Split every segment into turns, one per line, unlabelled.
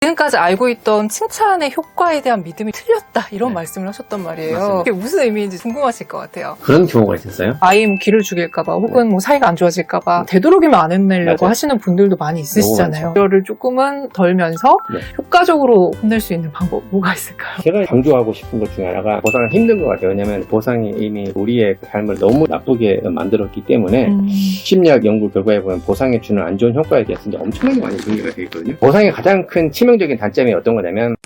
지금까지 알고 있던 칭찬의 효과에 대한 믿음이 틀렸다 이런 말씀을 하셨단 말이에요.
맞습니다.
그게 무슨 의미인지 궁금하실 것 같아요.
그런 경우가 있었어요.
아이 뭐 기를 죽일까봐 혹은 뭐 사이가 안 좋아질까봐 되도록이면 안 혼내려고
맞아요.
하시는 분들도 많이 있으시잖아요.
너무
이거를 조금은 덜면서
네.
효과적으로 혼낼 수 있는 방법 뭐가 있을까요?
제가 강조하고 싶은 것 중에 하나가 보상은 힘든 것 같아요. 왜냐하면 보상이 이미 우리의 삶을 너무 나쁘게 만들었기 때문에 심리학 연구 결과에 보면 보상이 주는 안 좋은 효과에 대해서 이제 엄청나게 많이 정리가 되어 있거든요. 보상의 가장 큰 치명적인 단점이 어떤 거냐면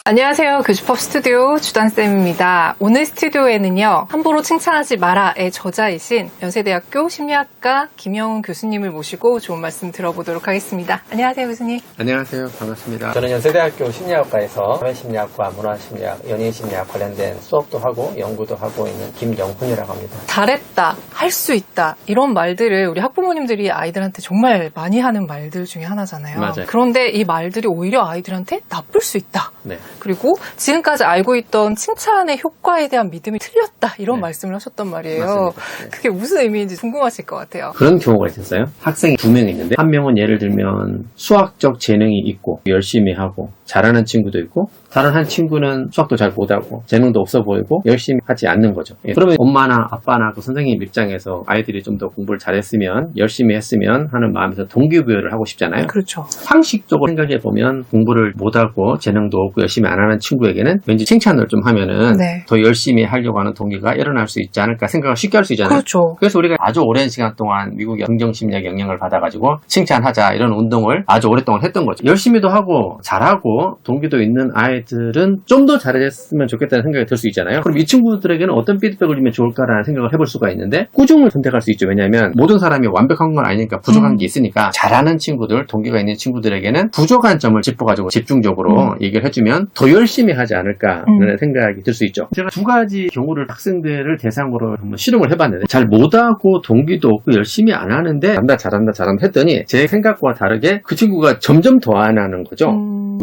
안녕하세요. 교주법 스튜디오 주단쌤입니다. 오늘 스튜디오에는요. 함부로 칭찬하지 마라의 저자이신 연세대학교 심리학과 김영훈 교수님을 모시고 좋은 말씀 들어보도록 하겠습니다. 안녕하세요, 교수님.
안녕하세요. 반갑습니다.
저는 연세대학교 심리학과에서 사회심리학과 문화심리학, 연예심리학 관련된 수업도 하고 연구도 하고 있는 김영훈이라고 합니다.
잘했다, 할 수 있다 이런 말들을 우리 학부모님들이 아이들한테 정말 많이 하는 말들 중에 하나잖아요.
맞아요.
그런데 이 말들이 오히려 아이들한테 나쁠 수 있다.
네.
그리고 지금까지 알고 있던 칭찬의 효과에 대한 믿음이 틀렸다 이런 말씀을 하셨단 말이에요.
맞습니다. 네.
그게 무슨 의미인지 궁금하실 것 같아요.
그런 경우가 있었어요. 학생이 2명 있는데 한 명은 예를 들면 수학적 재능이 있고 열심히 하고 잘하는 친구도 있고 다른 한 친구는 수학도 잘 못하고 재능도 없어 보이고 열심히 하지 않는 거죠. 그러면 엄마나 아빠나 그 선생님 입장에서 아이들이 좀 더 공부를 잘했으면 열심히 했으면 하는 마음에서 동기부여를 하고 싶잖아요.
그렇죠.
상식적으로 생각해 보면 공부를 못하고 재능도 없고 열심히 안 하는 친구에게는 왠지 칭찬을 좀 하면은
네.
더 열심히 하려고 하는 동기가 일어날 수 있지 않을까 생각을 쉽게 할 수 있잖아요.
그렇죠.
그래서 우리가 아주 오랜 시간 동안 미국의 긍정심리학 영향을 받아가지고 칭찬하자 이런 운동을 아주 오랫동안 했던 거죠. 열심히도 하고 잘하고 동기도 있는 아이들은 좀 더 잘했으면 좋겠다는 생각이 들 수 있잖아요. 그럼 이 친구들에게는 어떤 피드백을 주면 좋을까라는 생각을 해볼 수가 있는데 꾸준을 선택할 수 있죠. 왜냐하면 모든 사람이 완벽한 건 아니니까 부족한 게 있으니까 잘하는 친구들, 동기가 있는 친구들에게는 부족한 점을 짚어가지고 집중적으로 얘기를 해주면 더 열심히 하지 않을까라는 생각이 들 수 있죠. 제가 두 가지 경우를 학생들을 대상으로 한번 실험을 해봤는데 잘 못하고 동기도 없고 열심히 안 하는데 잘한다 했더니 제 생각과 다르게 그 친구가 점점 더 안 하는 거죠.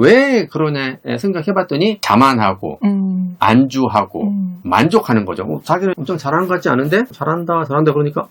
왜 그러냐 생각해봤더니 자만하고 안주하고 만족하는 거죠. 자기는 엄청 잘하는 것 같지 않은데 잘한다 그러니까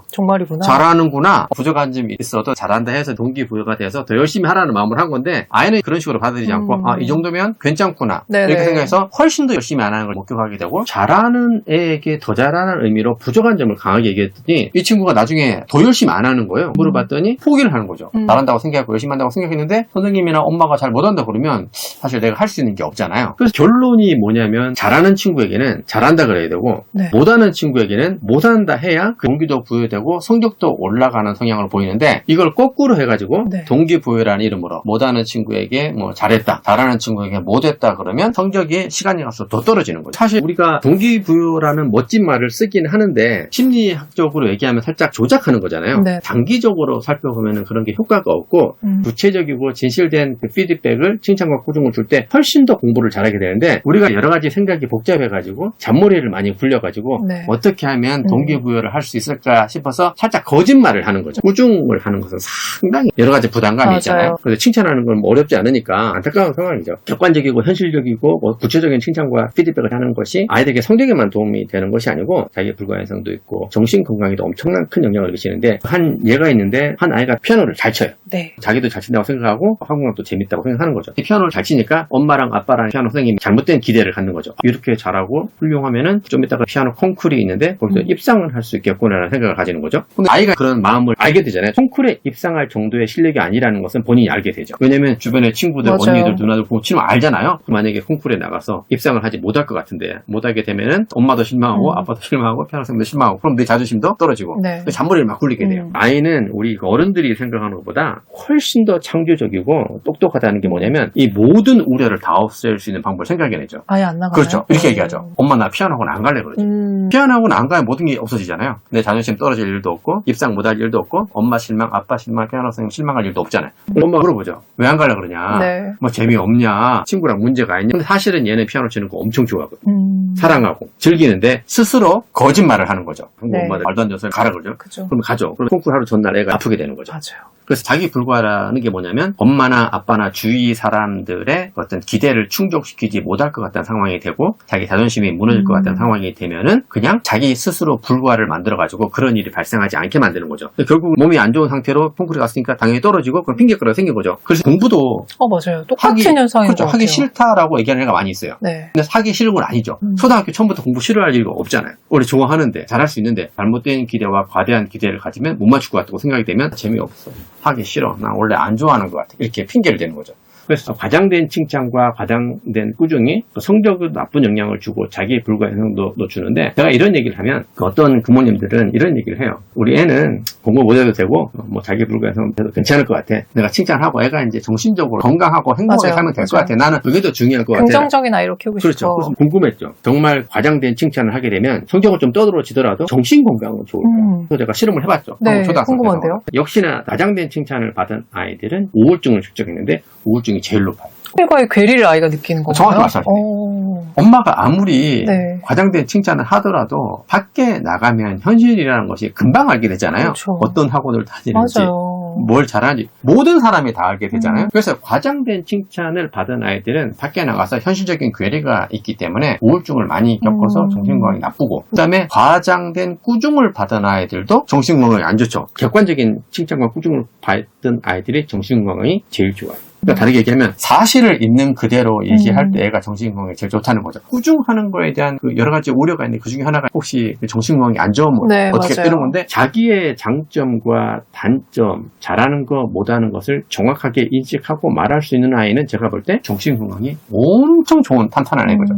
정말이구나.
잘하는구나. 부족한 점이 있어도 잘한다 해서 동기부여가 돼서 더 열심히 하라는 마음을 한 건데 아이는 그런 식으로 받아들이지 않고 이 정도면 괜찮구나.
네네.
이렇게 생각해서 훨씬 더 열심히 안 하는 걸 목격하게 되고 잘하는 애에게 더 잘하는 의미로 부족한 점을 강하게 얘기했더니 이 친구가 나중에 더 열심히 안 하는 거예요. 물어봤더니 포기를 하는 거죠. 잘한다고 생각하고 열심히 한다고 생각했는데 선생님이나 엄마가 잘 못한다 그러면 사실 내가 할 수 있는 게 없잖아요. 그래서 결론이 뭐냐면 잘하는 친구에게는 잘한다 그래야 되고
네.
못하는 친구에게는 못한다 해야 그 동기도 부여되고 성적도 올라가는 성향을 보이는데 이걸 거꾸로 해가지고
네.
동기부여라는 이름으로 못하는 친구에게 뭐 잘했다 잘하는 친구에게 못했다 그러면 성적이 시간이 가서 더 떨어지는 거죠. 사실 우리가 동기부여라는 멋진 말을 쓰긴 하는데 심리학적으로 얘기하면 살짝 조작하는 거잖아요.
네.
단기적으로 살펴보면 그런 게 효과가 없고 구체적이고 진실된 그 피드백을 칭찬과 꾸중을 줄 때 훨씬 더 공부를 잘하게 되는데 우리가 여러 가지 생각이 복잡해가지고 잔머리를 많이 굴려가지고
네.
어떻게 하면 동기부여를 할 수 있을까 싶어서 살짝 거짓말을 하는 거죠. 꾸중을 하는 것은 상당히 여러 가지 부담감이
맞아요.
있잖아요. 그래서 칭찬하는 건 뭐 어렵지 않으니까 안타까운 상황이죠. 객관적이고 현실적이고 뭐 구체적인 칭찬과 피드백을 하는 것이 아이들에게 성적에만 도움이 되는 것이 아니고 자기 불가해성도 있고 정신 건강에도 엄청난 큰 영향을 미치는데 한 예가 있는데 한 아이가 피아노를 잘 쳐요.
네.
자기도 잘 친다고 생각하고 학원도 재밌다고 생각하는 거죠. 이 피아노를 잘 치니까 엄마랑 아빠랑 피아노 선생님이 잘못된 기대를 갖는 거죠. 이렇게 잘하고 훌륭하면은 좀 이따가 피아노 콩쿨이 있는데 거기서 입상을 할 수 있겠구나라는 생각을 가지는 거죠. 근데 아이가 그런 마음을 알게 되잖아요. 콩쿨에 입상할 정도의 실력이 아니라는 것은 본인이 알게 되죠. 왜냐면 주변에 친구들,
맞아요.
언니들, 누나들 보고 치면 알잖아요. 만약에 콩쿨에 나가서 입상을 하지 못할 것 같은데 못하게 되면은 엄마도 실망하고 아빠도 실망하고 피아노 선생님도 실망하고 그럼 내 자존심도 떨어지고
네.
잔머리를 막 굴리게 돼요. 아이는 우리 어른들이 생각하는 것보다 훨씬 더 창조적이고 똑똑하다는 게 뭐냐면 이 모든 우려를 다 없앨 수 있는 방법을 생각해내죠.
아예 안 나가요?
그렇죠. 이렇게 얘기하죠. 엄마 나 피아노 학원 안 갈래 그러죠. 피아노 학원 안 가면 모든 게 없어지잖아요. 내 자존심 떨어질 일도 없고 입상 못할 일도 없고 엄마 실망, 아빠 실망, 피아노 선생님 실망할 일도 없잖아요. 엄마 물어보죠. 왜 안 갈래 그러냐.
네.
뭐 재미없냐. 친구랑 문제가 있냐. 근데 사실은 얘는 피아노 치는 거 엄청 좋아하거든요. 사랑하고 즐기는데 스스로 거짓말을 하는 거죠. 한국
네.
엄마들 말도 안 되는 소리 가라 그러죠.
그죠.
그럼 가죠. 그럼 콩쿨 하루 전날 애가 아프게 되는 거죠.
맞아요.
그래서 자기 불과라는 게 뭐냐면 엄마나 아빠나 주위 사람들의 어떤 기대를 충족시키지 못할 것 같다는 상황이 되고 자기 자존심이 무너질 것 같다는 상황이 되면은 그냥 자기 스스로 불과를 만들어가지고 그런 일이 발생하지 않게 만드는 거죠. 결국 몸이 안 좋은 상태로 콩쿠르 갔으니까 당연히 떨어지고 그럼 핑계거리가 생긴 거죠. 그래서 공부도
맞아요. 똑같은 현상인
그렇죠.
것 같아요.
하기 싫다라고 얘기하는 애가 많이 있어요.
네.
근데 하기 싫은 건 아니죠. 초등학교 처음부터 공부 싫어할 이유가 없잖아요. 원래 좋아하는데 잘할 수 있는데 잘못된 기대와 과대한 기대를 가지면 못 맞출 것 같다고 생각이 되면 재미없어. 하기 싫어. 나 원래 안 좋아하는 것 같아. 이렇게 핑계를 대는 거죠. 그래서 과장된 칭찬과 과장된 꾸중이 성적에도 나쁜 영향을 주고 자기의 불과 영향도 주는데 제가 이런 얘기를 하면 어떤 부모님들은 이런 얘기를 해요. 우리 애는 공부 못해도 되고 뭐 자기 불과 영향도 괜찮을 것 같아. 내가 칭찬하고 애가 이제 정신적으로 건강하고 행복하게
맞아요.
살면 될 것 같아. 나는 그게 더 중요할 것 같아.
긍정적인 아이로 키우고
그렇죠.
싶어.
그래서 궁금했죠. 정말 과장된 칭찬을 하게 되면 성적은 좀 떠들어지더라도 정신 건강은 좋을까? 그래서 제가 실험을 해봤죠.
네,
초등학생
궁금한데요.
때도. 역시나 과장된 칭찬을 받은 아이들은 우울증을 측정했는데 우울증이 제일 높아요.
일과의 괴리를 아이가 느끼는 건가요?
정확히 말씀하셨네요. 엄마가 아무리
네.
과장된 칭찬을 하더라도 밖에 나가면 현실이라는 것이 금방 알게 되잖아요.
그렇죠.
어떤 학원을 다니는지
맞아요.
뭘 잘하는지 모든 사람이 다 알게 되잖아요. 그래서 과장된 칭찬을 받은 아이들은 밖에 나가서 현실적인 괴리가 있기 때문에 우울증을 많이 겪어서 정신건강이 나쁘고 그 다음에 과장된 꾸중을 받은 아이들도 정신건강이 안 좋죠. 객관적인 칭찬과 꾸중을 받은 아이들이 정신건강이 제일 좋아요. 그러니까 다르게 얘기하면 사실을 있는 그대로 얘기할 때 애가 정신건강이 제일 좋다는 거죠. 꾸중하는 거에 대한 그 여러 가지 우려가 있는데 그 중에 하나가 혹시 정신건강이 안 좋으면
네,
어떻게
맞아요.
이런 건데 자기의 장점과 단점, 잘하는 거 못하는 것을 정확하게 인식하고 말할 수 있는 아이는 제가 볼 때 정신건강이 엄청 좋은 탄탄한 애거죠.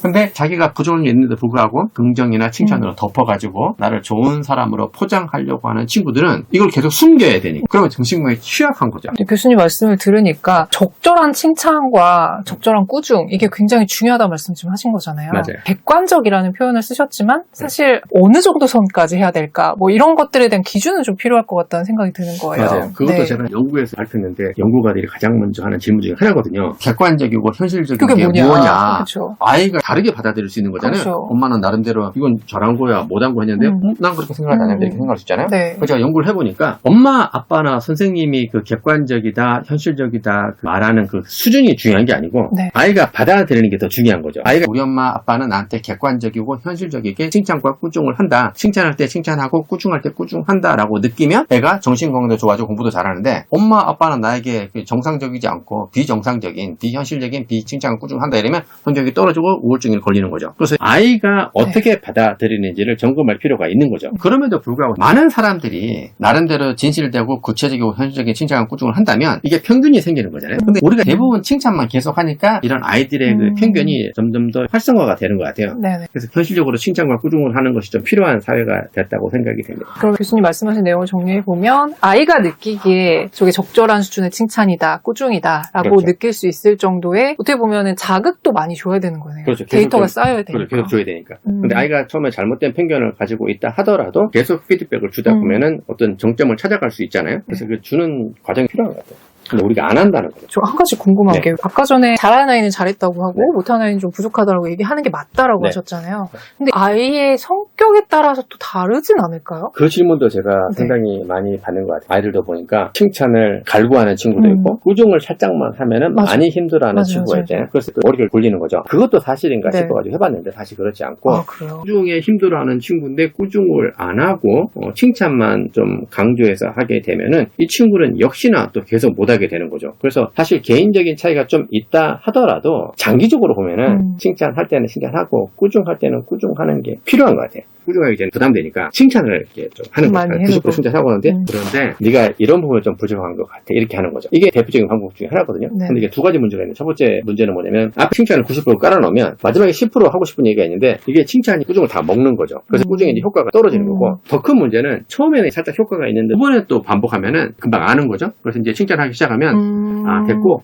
근데 자기가 부족한 게 있는데도 불구하고 긍정이나 칭찬으로 덮어가지고 나를 좋은 사람으로 포장하려고 하는 친구들은 이걸 계속 숨겨야 되니까 그러면 정신건강이 취약한 거죠.
근데 교수님 말씀을 들으니까 적절한 칭찬과 적절한 꾸중 이게 굉장히 중요하다는 말씀 좀 하신 거잖아요.
맞아요.
객관적이라는 표현을 쓰셨지만 사실 어느 정도 선까지 해야 될까 뭐 이런 것들에 대한 기준은 좀 필요할 것 같다는 생각이 드는 거예요.
맞아요. 그것도
네.
제가 연구에서 밝혔는데 연구가들이 가장 먼저 하는 질문 중에 하나거든요. 객관적이고 현실적인
그게
게 뭐냐.
그렇죠.
아이가 다르게 받아들일 수 있는 거잖아요.
그렇죠.
엄마는 나름대로 이건 잘한 거야, 못한 거 했는데 난 그렇게 생각하지 않는데 이렇게 생각할 수 있잖아요.
네.
그래서 제가 연구를 해보니까 엄마, 아빠나 선생님이 그 객관적이다, 현실적이다 말하는 그 수준이 중요한 게 아니고
네.
아이가 받아들이는 게 더 중요한 거죠. 아이가 우리 엄마, 아빠는 나한테 객관적이고 현실적이게 칭찬과 꾸중을 한다. 칭찬할 때 칭찬하고 꾸중할 때 꾸중한다라고 느끼면 애가 정신건강도 좋아지고 공부도 잘하는데 엄마, 아빠는 나에게 정상적이지 않고 비정상적인, 비현실적인, 비칭찬 꾸중한다 이러면 성적이 떨어지고 우울증이 걸리는 거죠. 그래서 아이가 어떻게 받아들이는지를 점검할 필요가 있는 거죠. 그럼에도 불구하고 많은 사람들이 나름대로 진실되고 구체적이고 현실적인 칭찬과 꾸중을 한다면 이게 평균이 생기는 거잖아요. 근데 우리가 대부분 칭찬만 계속 하니까 이런 아이들의 그 편견이 점점 더 활성화가 되는 것 같아요.
네네.
그래서 현실적으로 칭찬과 꾸중을 하는 것이 좀 필요한 사회가 됐다고 생각이 됩니다.
그럼 교수님 말씀하신 내용을 정리해보면 아이가 느끼기에 저게 적절한 수준의 칭찬이다, 꾸중이다라고
그렇죠.
느낄 수 있을 정도의 어떻게 보면은 자극도 많이 줘야 되는 거네요.
그렇죠. 계속
데이터가
좀-
쌓여야 되니까.
계속 줘야 되니까. 근데 아이가 처음에 잘못된 편견을 가지고 있다 하더라도 계속 피드백을 주다
음.
보면은 어떤 정점을 찾아갈 수 있잖아요. 그래서 그 주는 과정이 필요한 것 같아요. 근데 우리가 안 한다는 거죠.
저 한 가지 궁금한
네.
게 아까 전에 잘하는 아이는 잘했다고 하고 못하는 아이는 좀 부족하다고 얘기하는 게 맞다라고
네.
하셨잖아요. 근데 아이의 성격에 따라서 또 다르진 않을까요?
그 질문도 제가
네.
상당히 많이 받는 것 같아요. 아이들도 보니까 칭찬을 갈구하는 친구도 있고 꾸중을 살짝만 하면은
맞아.
많이 힘들어하는
맞아요,
친구가
맞아요.
있잖아요. 그래서 그 머리를 굴리는 거죠. 그것도 사실인가
네.
싶어가지고 해봤는데 사실 그렇지 않고
아, 그래요?
꾸중에 힘들어하는 친구인데 꾸중을 안 하고 칭찬만 좀 강조해서 하게 되면은 이 친구는 역시나 또 계속 못하게 되는 거죠. 그래서 사실 개인적인 차이가 좀 있다 하더라도 장기적으로 보면은 칭찬할 때는 칭찬하고 꾸중할 때는 꾸중하는 게 필요한 것 같아요. 꾸중하기 전에 부담되니까 칭찬을 이렇게 좀 하는
많이
거예요.
해놓고.
90% 칭찬하고 하는데 그런데 네가 이런 부분이 좀 부족한 것 같아. 이렇게 하는 거죠. 이게 대표적인 방법 중에 하나거든요.
네.
근데 이게 두 가지 문제가 있는데 첫 번째 문제는 뭐냐면 앞 칭찬을 90% 깔아놓으면 마지막에 10% 하고 싶은 얘기가 있는데 이게 칭찬이 꾸중을 다 먹는 거죠. 그래서 꾸중의 이제 효과가 떨어지는 거고 더 큰 문제는 처음에는 살짝 효과가 있는데 이번에 또 반복하면은 금방 아는 거죠. 그래서 이제 칭찬하기 시작하면 됐고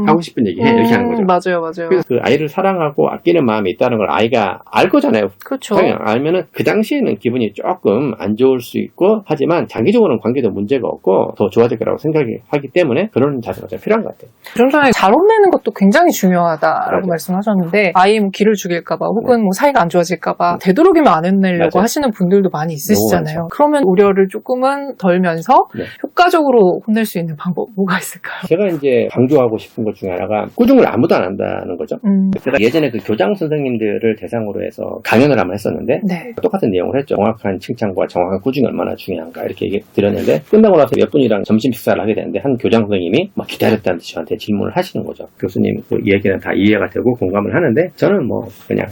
하고 싶은 얘기 해 이렇게 하는 거죠.
맞아요, 맞아요.
그래서 그 아이를 사랑하고 아끼는 마음이 있다는 걸 아이가 알 거잖아요.
그렇죠.
당연히 알면은 그 당시에는 기분이 조금 안 좋을 수 있고 하지만 장기적으로는 관계도 문제가 없고 더 좋아질 거라고 생각하기 때문에 그런 자세가 좀 필요한 것 같아요.
그런 사람이 잘 혼내는 것도 굉장히 중요하다라고
맞아요.
말씀하셨는데 아이 뭐 기를 죽일까봐 혹은 뭐 사이가 안 좋아질까봐 되도록이면 안 혼내려고
맞아요.
하시는 분들도 많이 있으시잖아요.
너무 많죠.
그러면 우려를 조금은 덜면서
네.
효과적으로 혼낼 수 있는 방법 뭐가 있을까요?
제가 이제 강조하고 싶은 것 중에 하나가 꾸중을 아무도 안 한다는 거죠. 제가 예전에 그 교장 선생님들을 대상으로 해서 강연을 한번 했었는데
네.
똑같은 내용을 했죠. 정확한 칭찬과 정확한 꾸중이 얼마나 중요한가 이렇게 얘기 드렸는데 끝나고 나서 몇 분이랑 점심 식사를 하게 되는데 한 교장 선생님이 막 기다렸다는 듯이 저한테 질문을 하시는 거죠. 교수님 그 이야기는 다 이해가 되고 공감을 하는데 저는 뭐 그냥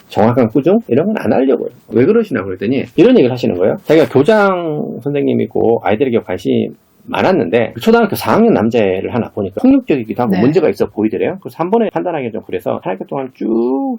정확한 꾸중? 이런 건 안 하려고요. 왜 그러시나 그랬더니 이런 얘기를 하시는 거예요. 자기가 교장 선생님이고 아이들에게 관심 많았는데 초등학교 4학년 남자애를 하나 보니까 폭력적이기도 하고
네.
문제가 있어 보이더래요. 그래서 한 번에 판단하기 좀 그래서 한 학기 동안 쭉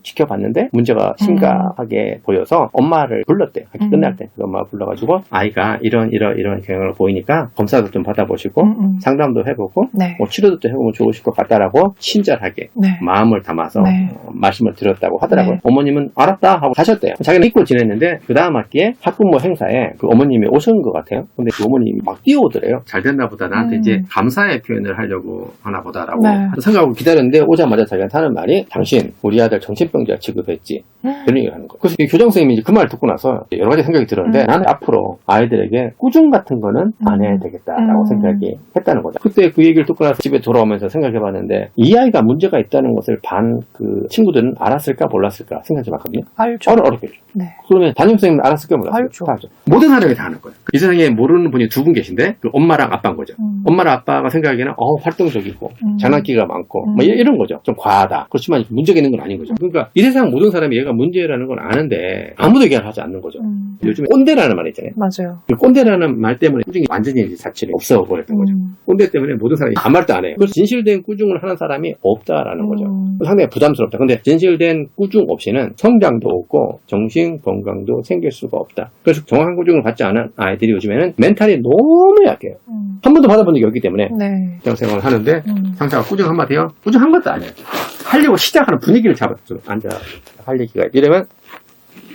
지켜봤는데 문제가 심각하게 보여서 엄마를 불렀대요. 학기 끝날 때. 그 엄마가 불러가지고 아이가 이런 경향을 보이니까 검사도 좀 받아보시고 상담도 해보고
네.
뭐 치료도 좀 해보면 좋으실 것 같다라고 친절하게
네.
마음을 담아서
네.
말씀을 드렸다고 하더라고요.
네.
어머님은 알았다 하고 가셨대요. 자기는 잊고 지냈는데 그 다음 학기에 학부모 행사에 그 어머님이 오신 것 같아요. 근데 그 어머님이 막 뛰어오더래요. 잘 됐나 보다. 나한테 이제 감사의 표현을 하려고 하나 보다라고
네.
생각하고 기다렸는데 오자마자 자기한테 하는 말이 당신 우리 아들 정신병자 취급했지. 그런 얘기를 하는 거예요. 그래서 이 교장 선생님이 그 말을 듣고 나서 여러 가지 생각이 들었는데 나는 앞으로 아이들에게 꾸중 같은 거는 안 해야 되겠다라고 생각이 했다는 거죠. 그때 그 얘기를 듣고 나서 집에 돌아오면서 생각해봤는데 이 아이가 문제가 있다는 것을 반 그 친구들은 알았을까 몰랐을까 생각해봤거든요.
알죠.
어렵겠죠.
네.
그러면 담임선생님은 알았을까 몰랐을까?
알죠.
모든 사람이 다 아는 거예요. 이 세상에 모르는 분이 두 분 계신데 그 엄마랑 아빠인 거죠. 엄마랑 아빠가 생각하기에는 활동적이고 장난기가 많고 뭐 이런 거죠. 좀 과하다. 그렇지만 문제가 있는 건 아닌 거죠. 그러니까 이 세상 모든 사람이 얘가 문제라는 걸 아는데 아무도 얘기를 하지 않는 거죠. 요즘에 꼰대라는 말이 있잖아요.
맞아요.
그 꼰대라는 말 때문에 꾸중이 완전히 이제 자체를 없어버렸던 거죠. 꼰대 때문에 모든 사람이 아무 말도 안 해요. 그래서 진실된 꾸중을 하는 사람이 없다라는 거죠. 상당히 부담스럽다. 근데 진실된 꾸중 없이는 성장도 없고 정신 건강도 생길 수가 없다. 그래서 정확한 꾸중을 받지 않은 아이들이 요즘에는 멘탈이 너무 약해요. 한 번도 받아본 적이 없기 때문에
네.
직장 생활을 하는데 상사가 꾸중 한마디 해요? 꾸중 한 것도 아니에요. 하려고 시작하는 분위기를 잡았죠. 앉아 할 얘기가 이러면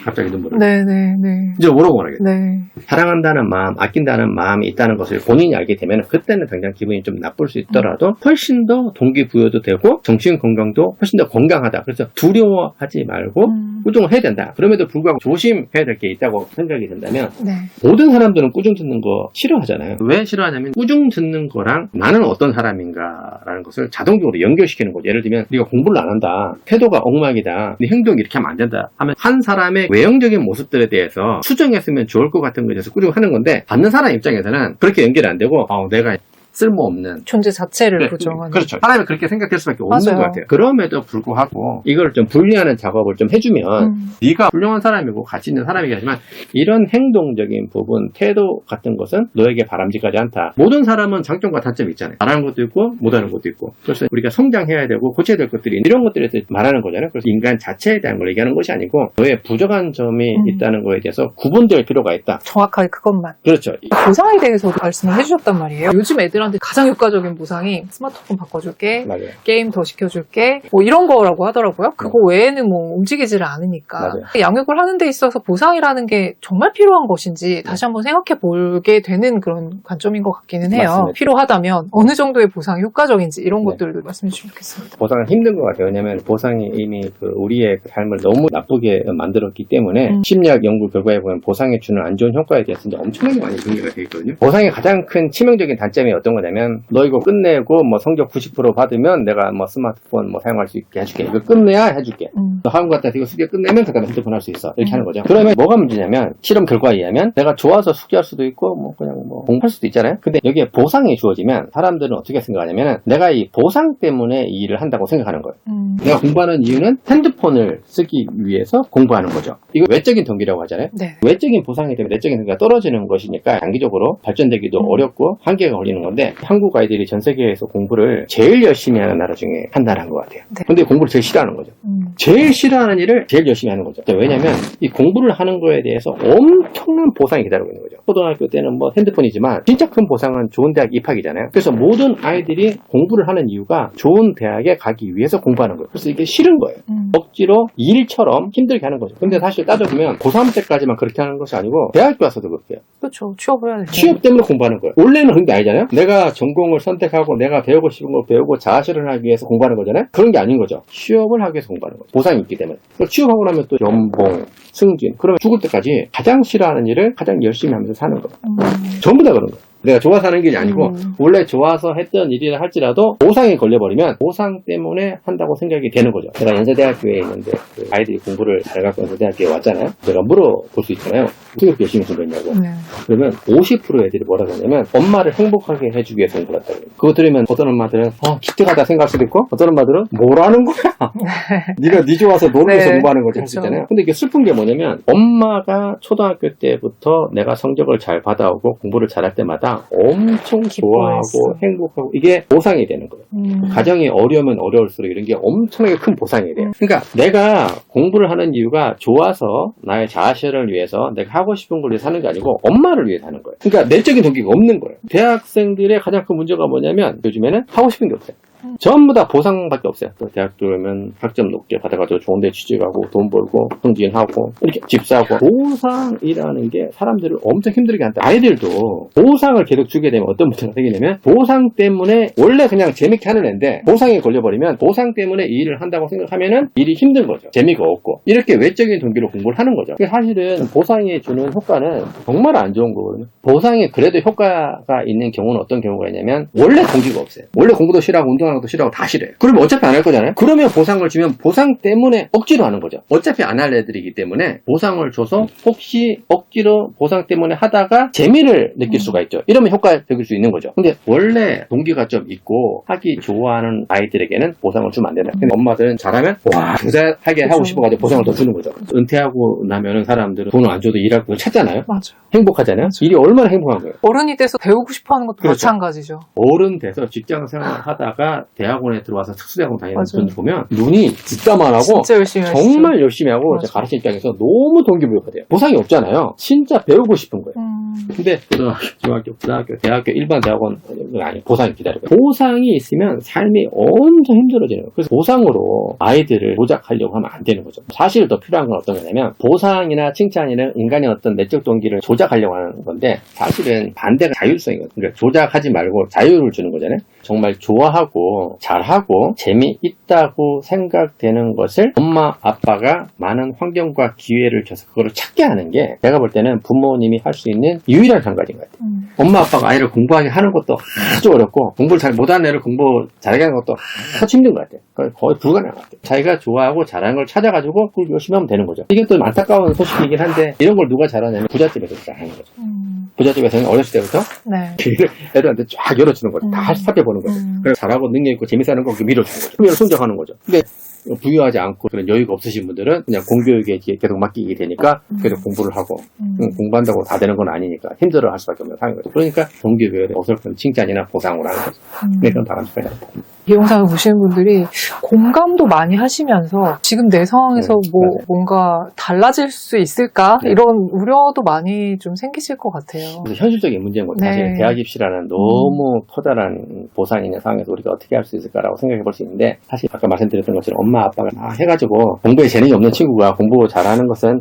갑자기 눈물을
네네네.
이제 뭐라고 말하겠어요?
네.
사랑한다는 마음, 아낀다는 마음이 있다는 것을 본인이 알게 되면 그때는 당장 기분이 좀 나쁠 수 있더라도 훨씬 더 동기부여도 되고 정신 건강도 훨씬 더 건강하다. 그래서 두려워하지 말고 꾸중을 해야 된다. 그럼에도 불구하고 조심해야 될 게 있다고 생각이 된다면
네.
모든 사람들은 꾸중 듣는 거 싫어하잖아요. 왜 싫어하냐면 꾸중 듣는 거랑 나는 어떤 사람인가라는 것을 자동적으로 연결시키는 거죠. 예를 들면 네가 공부를 안 한다. 태도가 엉망이다. 네 행동이 이렇게 하면 안 된다. 하면 한 사람의 외형적인 모습들에 대해서 수정했으면 좋을 것 같은 거에 대해서 꾸중하는 건데 받는 사람 입장에서는 그렇게 연결이 안 되고 내가 쓸모없는
존재 자체를
네,
부정하는.
그렇죠. 사람이 그렇게 생각될 수밖에 없는
맞아요.
것 같아요. 그럼에도 불구하고 이걸 좀 분리하는 작업을 좀 해주면 네가 훌륭한 사람이고 가치 있는 사람이긴 하지만 이런 행동적인 부분, 태도 같은 것은 너에게 바람직하지 않다. 모든 사람은 장점과 단점이 있잖아요. 잘하는 것도 있고 못하는 것도 있고. 그래서 우리가 성장해야 되고 고쳐야 될 것들이 이런 것들에 대해서 말하는 거잖아요. 그래서 인간 자체에 대한 걸 얘기하는 것이 아니고 너의 부족한 점이 있다는 거에 대해서 구분될 필요가 있다.
정확하게 그것만.
그렇죠.
보상에 대해서도 말씀을 해주셨단 말이에요. 요즘 애들한테 가장 효과적인 보상이 스마트폰 바꿔줄게,
맞아요.
게임 더 시켜줄게, 뭐 이런 거라고 하더라고요. 그거 외에는 뭐 움직이지를 않으니까.
맞아요.
양육을 하는 데 있어서 보상이라는 게 정말 필요한 것인지 다시 한번 생각해 보게 되는 그런 관점인 것 같기는 해요.
맞습니다.
필요하다면 어느 정도의 보상이 효과적인지 이런
네.
것들도 말씀해 주시면 좋겠습니다.
보상은 힘든 것 같아요. 왜냐하면 보상이 이미 우리의 삶을 너무 나쁘게 만들었기 때문에 심리학 연구 결과에 보면 보상이 주는 안 좋은 효과에 대해서 이제 엄청나게 많이 연구가 되어 있거든요. 보상의 가장 큰 치명적인 단점이 어떤 거냐면 너 이거 끝내고 뭐 성적 90% 받으면 내가 뭐 스마트폰 뭐 사용할 수 있게 해줄게. 이거 끝내야 해줄게. 너 학원 갔다 와서 이거 숙제 끝내면 그다음에 핸드폰 할 수 있어. 이렇게 하는 거죠. 그러면 뭐가 문제냐면 실험 결과에 의하면 내가 좋아서 숙제할 수도 있고 뭐 그냥 뭐 공부할 수도 있잖아요. 근데 여기에 보상이 주어지면 사람들은 어떻게 생각하냐면 내가 이 보상 때문에 이 일을 한다고 생각하는 거예요. 내가 공부하는 이유는 핸드폰을 쓰기 위해서 공부하는 거죠. 이거 외적인 동기라고 하잖아요.
네.
외적인 보상이 때문에 내적인 동기가 떨어지는 것이니까 장기적으로 발전되기도 어렵고 한계가 걸리는 건데 한국 아이들이 전 세계에서 공부를 제일 열심히 하는 나라 중에 한 나라인 것 같아요.
네.
근데 공부를 제일 싫어하는 거죠. 제일 싫어하는 일을 제일 열심히 하는 거죠. 왜냐면 이 공부를 하는 거에 대해서 엄청난 보상이 기다리고 있는 거죠. 초등학교 때는 뭐 핸드폰이지만 진짜 큰 보상은 좋은 대학 입학이잖아요. 그래서 모든 아이들이 공부를 하는 이유가 좋은 대학에 가기 위해서 공부하는 거예요. 그래서 이게 싫은 거예요. 억지로 일처럼 힘들게 하는 거죠. 근데 사실 따져보면 고3 때까지만 그렇게 하는 것이 아니고 대학교 와서도 그렇게 해요.
그렇죠. 취업을 해야 되죠.
취업 때문에 공부하는 거예요. 원래는 그런 게 아니잖아요. 내가 전공을 선택하고 내가 배우고 싶은 걸 배우고 자아실현을 하기 위해서 공부하는 거잖아요. 그런 게 아닌 거죠. 취업을 하기 위해서 공부하는 거죠. 보상이 있기 때문에. 취업하고 나면 또 연봉, 승진. 그러면 죽을 때까지 가장 싫어하는 일을 가장 열심히 하면서 사는 거예요. 전부 다 그런 거예요. 내가 좋아서 하는 게 아니고 원래 좋아서 했던 일이라 할지라도 보상에 걸려버리면 보상 때문에 한다고 생각이 되는 거죠. 제가 연세대학교에 있는데 그 아이들이 공부를 잘해갖고 연세대학교에 왔잖아요. 제가 물어볼 수 있잖아요. 어떻게 열심히 한 거냐고.
네.
그러면 50% 애들이 뭐라고 하냐면 엄마를 행복하게 해주기 위해서 공부를 했다고. 그거 들으면 어떤 엄마들은 기특하다 생각할 수도 있고 어떤 엄마들은 뭐라는 거야. 네가 네 좋아서 노는
네.
데서 공부하는 거지 할 수
그쵸.
있잖아요. 근데 이게 슬픈 게 뭐냐면 엄마가 초등학교 때부터 내가 성적을 잘 받아오고 공부를 잘할 때마다 엄청 좋아하고 행복하고 이게 보상이 되는 거예요. 가정이 어려우면 어려울수록 이런 게 엄청나게 큰 보상이 돼요. 그러니까 내가 공부를 하는 이유가 좋아서 나의 자아실현을 위해서 내가 하고 싶은 걸 위해서 하는 게 아니고 엄마를 위해서 하는 거예요. 그러니까 내적인 동기가 없는 거예요. 대학생들의 가장 큰 문제가 뭐냐면 요즘에는 하고 싶은 게 없어요. 전부 다 보상밖에 없어요. 또 대학 들어오면 학점 높게 받아가지고 좋은 데 취직하고 돈 벌고 승진하고 이렇게 집 사고 보상이라는 게 사람들을 엄청 힘들게 한다. 아이들도 보상을 계속 주게 되면 어떤 문제가 생기냐면 보상 때문에 원래 그냥 재밌게 하는 애인데 보상에 걸려버리면 보상 때문에 이 일을 한다고 생각하면은 일이 힘든 거죠. 재미가 없고 이렇게 외적인 동기로 공부를 하는 거죠. 사실은 보상이 주는 효과는 정말 안 좋은 거거든요. 보상이 그래도 효과가 있는 경우는 어떤 경우가 있냐면 원래 동기가 없어요. 원래 공부도 싫어하고 운동하는 것도 싫어하고 다 싫어요. 그러면 어차피 안 할 거잖아요. 그러면 보상을 주면 보상 때문에 억지로 하는 거죠. 어차피 안 할 애들이기 때문에 보상을 줘서 혹시 억지로 보상 때문에 하다가 재미를 느낄 수가 있죠. 이러면 효과적일 수 있는 거죠. 근데 원래 동기가 좀 있고 하기 좋아하는 아이들에게는 보상을 주면 안 되나요? 근데 엄마들은 잘하면 와 부자하게 하고 싶어가지고 보상을 더 주는 거죠. 은퇴하고 나면은 사람들은 돈을 안 줘도 일할 걸 찾잖아요.
맞아요.
행복하잖아요. 일이 얼마나 행복한 거예요.
어른이 돼서 배우고 싶어 하는 것도
그렇죠.
마찬가지죠.
어른 돼서 직장 생활 하다가 대학원에 들어와서 특수대학원 다니는
맞아요.
분들 보면 눈이 진짜만 하고
진짜 열심히 하시죠.
정말 열심히 하고
맞아요.
가르치는 입장에서 너무 동기부여가 돼요. 보상이 없잖아요. 진짜 배우고 싶은 거예요. 근데 고등학교, 중학교, 고등학교, 대학교, 일반 대학원 아니 보상이 기다려요. 보상이 있으면 삶이 엄청 힘들어지는 거예요. 그래서 보상으로 아이들을 조작하려고 하면 안 되는 거죠. 사실 더 필요한 건 어떤 거냐면 보상이나 칭찬이나 인간의 어떤 내적 동기를 조작하려고 하는 건데 사실은 반대가 자율성이거든요. 그러니까 조작하지 말고 자유를 주는 거잖아요. 정말 좋아하고 잘하고 재미있다고 생각되는 것을 엄마 아빠가 많은 환경과 기회를 줘서 그거를 찾게 하는 게 내가 볼 때는 부모님이 할 수 있는 유일한 한 가지인 것 같아요. 엄마 아빠가 아이를 공부하게 하는 것도 아주 어렵고 공부를 잘 못하는 애를 공부 잘하게 하는 것도 아주 힘든 것 같아요. 거의 불가능한 것 같아요. 자기가 좋아하고 잘하는 걸 찾아가지고 그걸 열심히 하면 되는 거죠. 이게 또 안타까운 소식이긴 한데 이런 걸 누가 잘하냐면 부잣집에서 잘하는 거죠. 부잣집에서는 어렸을 때부터 애들한테 쫙 열어주는 거죠. 다 살펴보는 거죠. 그래서 잘하고 능력 있고 재밌어하는 거 밀어주는 거죠. 그럼 성장하는 거죠. 근데 부유하지 않고 그런 여유가 없으신 분들은 그냥 공교육에 계속 맡기게 되니까 계속 공부를 하고 공부한다고 다 되는 건 아니니까 힘들어할 수밖에 없는 상황인 거죠. 그러니까 동기부여를 어설픈 칭찬이나 보상으로 하는 거죠. 그런 바람직하지 않다.
이 영상을 보시는 분들이 공감도 많이 하시면서 지금 내 상황에서
맞아요.
뭔가 달라질 수 있을까?
네.
이런 우려도 많이 좀 생기실 것 같아요.
그래서 현실적인 문제인 거죠.
네.
사실 대학 입시라는 너무 커다란 보상이 있는 상황에서 우리가 어떻게 할 수 있을까라고 생각해 볼 수 있는데 사실 아까 말씀드렸던 것처럼 엄마 아빠가 다 해가지고 공부에 재능이 없는 친구가 공부 잘하는 것은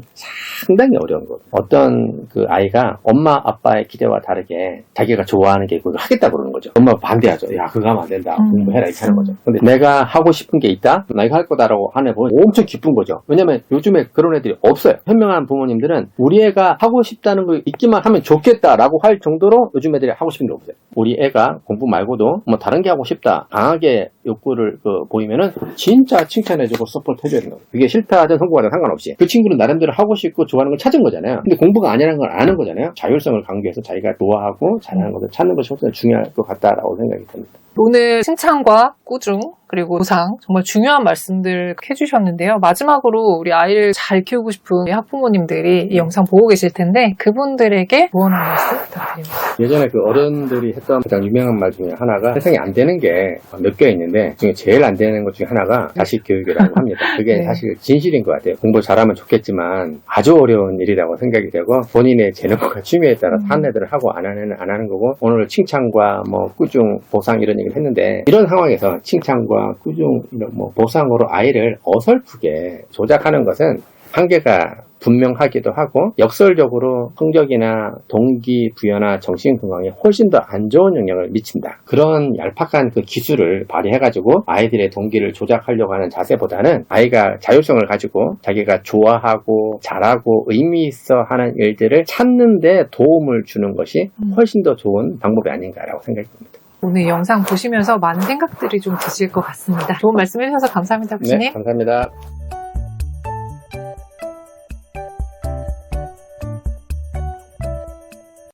상당히 어려운 거예요. 어떤 그 아이가 엄마 아빠의 기대와 다르게 자기가 좋아하는 게 그걸 하겠다고 그러는 거죠. 엄마가 반대하죠. 야 그거 하면 안 된다. 공부해라 이렇게 하는 거죠. 근데 내가 하고 싶은 게 있다? 나 이거 할 거다라고 하는 애 보면 엄청 기쁜 거죠. 왜냐면 요즘에 그런 애들이 없어요. 현명한 부모님들은 우리 애가 하고 싶다는 거 있기만 하면 좋겠다라고 할 정도로 요즘 애들이 하고 싶은 게 없어요. 우리 애가 공부 말고도 뭐 다른 게 하고 싶다. 강하게 욕구를 보이면은 진짜 칭찬해주고 서포트 해줘야 되는 거예요. 그게 실패하든 성공하든 상관없이 그 친구는 나름대로 하고 싶고 좋아하는 걸 찾은 거잖아요. 근데 공부가 아니라는 걸 아는 거잖아요. 자율성을 강조해서 자기가 좋아하고 잘하는 것을 찾는 것이 훨씬 중요할 것 같다라고 생각이 듭니다.
오늘 칭찬과 꾸중 그리고 보상 정말 중요한 말씀들 해주셨는데요. 마지막으로 우리 아이를 잘 키우고 싶은 우리 학부모님들이 이 영상 보고 계실 텐데 그분들에게 무언 한 말씀 부탁드립니다.
예전에 그 어른들이 했던 가장 유명한 말 중에 하나가 세상에 안 되는 게 몇 개 있는데 중에 제일 안 되는 것 중에 하나가 자식 교육이라고 합니다. 그게
네.
사실 진실인 것 같아요. 공부 잘하면 좋겠지만 아주 어려운 일이라고 생각이 되고 본인의 재능과 취미에 따라 하는 애들을 하고 안 하는 거고 오늘 칭찬과 뭐 꾸중, 보상 이런 얘기를 했는데 이런 상황에서 칭찬과 꾸중, 이런 뭐 보상으로 아이를 어설프게 조작하는 것은 한계가 분명하기도 하고 역설적으로 성적이나 동기부여나 정신건강에 훨씬 더 안 좋은 영향을 미친다. 그런 얄팍한 그 기술을 발휘해가지고 아이들의 동기를 조작하려고 하는 자세보다는 아이가 자율성을 가지고 자기가 좋아하고 잘하고 의미 있어 하는 일들을 찾는 데 도움을 주는 것이 훨씬 더 좋은 방법이 아닌가라고 생각이 듭니다.
오늘 영상 보시면서 많은 생각들이 좀 드실 것 같습니다. 좋은 말씀 해주셔서 감사합니다, 교수님.
네, 감사합니다.